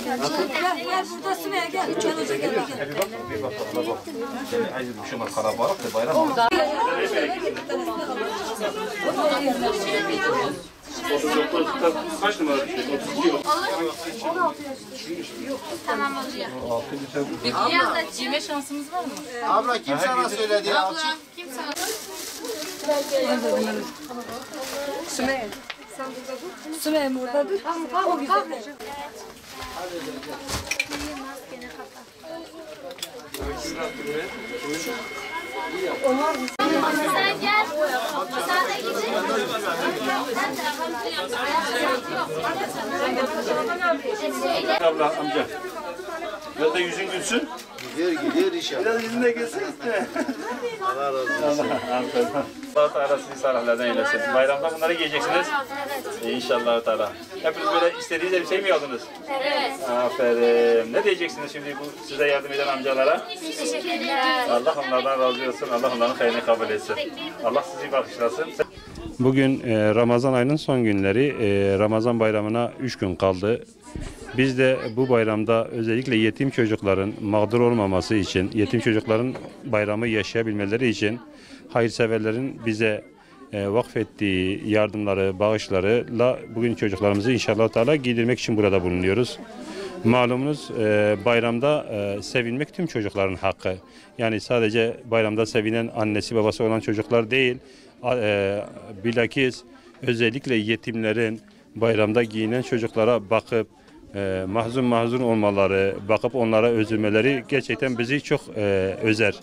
Gel burada Sümeyye gel. Gel hoca gel. Bir bak. Ayrı bir şey var. Kalabalık da bayram var. 39 kaç numara bir şey? 32 yok. 16 yaş. Tamam oluyor. 6 bir şey. Biraz da cime şansımız var mı? Abla kim sana söyledi ya? Abla kim sana? Sümeyye. Sen burada dur. Sümeyye burada dur. O güzel. Sen gel. Sen de gidin. Abla amca. Biraz da yüzün gülsün. Gidiyor inşallah. Biraz yüzün de gülsün. Allah razı olsun. Allah Teala sizi salahlardan eylesin. Bayramda bunları giyeceksiniz. İnşallah Teala. Hepiniz böyle istediğiniz elbiseyi mi aldınız? Evet. Aferin. Ne diyeceksiniz şimdi bu size yardım eden amcalara? Teşekkürler. Allah onlardan razı olsun. Allah onların hayrını kabul etsin. Allah sizi bağışlasın. Bugün Ramazan ayının son günleri. Ramazan bayramına 3 gün kaldı. Biz de bu bayramda özellikle yetim çocukların mağdur olmaması için, yetim çocukların bayramı yaşayabilmeleri için hayırseverlerin bize vakfettiği yardımları, bağışlarıyla bugün çocuklarımızı inşallah Teala giydirmek için burada bulunuyoruz. Malumunuz bayramda sevinmek tüm çocukların hakkı. Yani sadece bayramda sevinen annesi babası olan çocuklar değil, bilakis özellikle yetimlerin bayramda giyinen çocuklara bakıp mahzun olmaları, bakıp onlara üzülmeleri gerçekten bizi çok özer.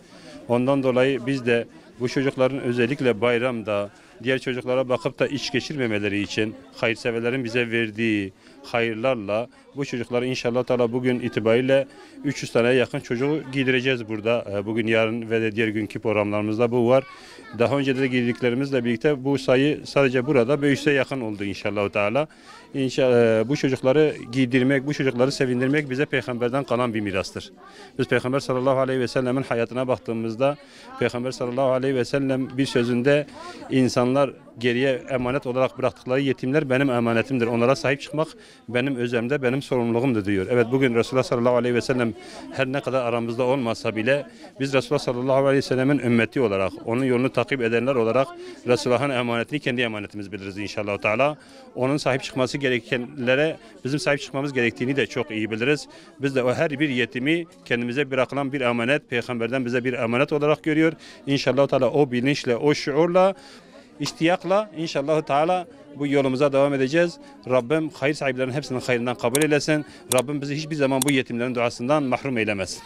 Ondan dolayı biz de bu çocukların özellikle bayramda diğer çocuklara bakıp da iç geçirmemeleri için hayırseverlerin bize verdiği hayırlarla bu çocukları inşallah Teala bugün itibariyle 300 taneye yakın çocuğu giydireceğiz burada. Bugün, yarın ve de diğer günkü programlarımızda bu var. Daha önce de giydiklerimizle birlikte bu sayı sadece burada 500'e yakın oldu inşallah Teala. İnşallah bu çocukları giydirmek, bu çocukları sevindirmek bize peygamberden kalan bir mirastır. Biz Peygamber sallallahu aleyhi ve sellemin hayatına baktığımızda Peygamber sallallahu aleyhi ve sellem bir sözünde insanlar geriye emanet olarak bıraktıkları yetimler benim emanetimdir. Onlara sahip çıkmak benim özelimde, benim sorumluluğumdur diyor. Evet, bugün Resulullah sallallahu aleyhi ve sellem her ne kadar aramızda olmasa bile biz Resulullah sallallahu aleyhi ve sellemin ümmeti olarak, onun yolunu takip edenler olarak Resulullah'ın emanetini kendi emanetimiz biliriz inşallah Teala. Onun sahip çıkması gerekenlere bizim sahip çıkmamız gerektiğini de çok iyi biliriz. Biz de o her bir yetimi kendimize bırakılan bir emanet, peygamberden bize bir emanet olarak görüyor. İnşallah Teala o bilinçle, o şuurla, İhtiyakla inşallah Teala bu yolumuza devam edeceğiz. Rabbim hayır sahiplerinin hepsinin hayrından kabul eylesin. Rabbim bizi hiçbir zaman bu yetimlerin duasından mahrum eylemesin.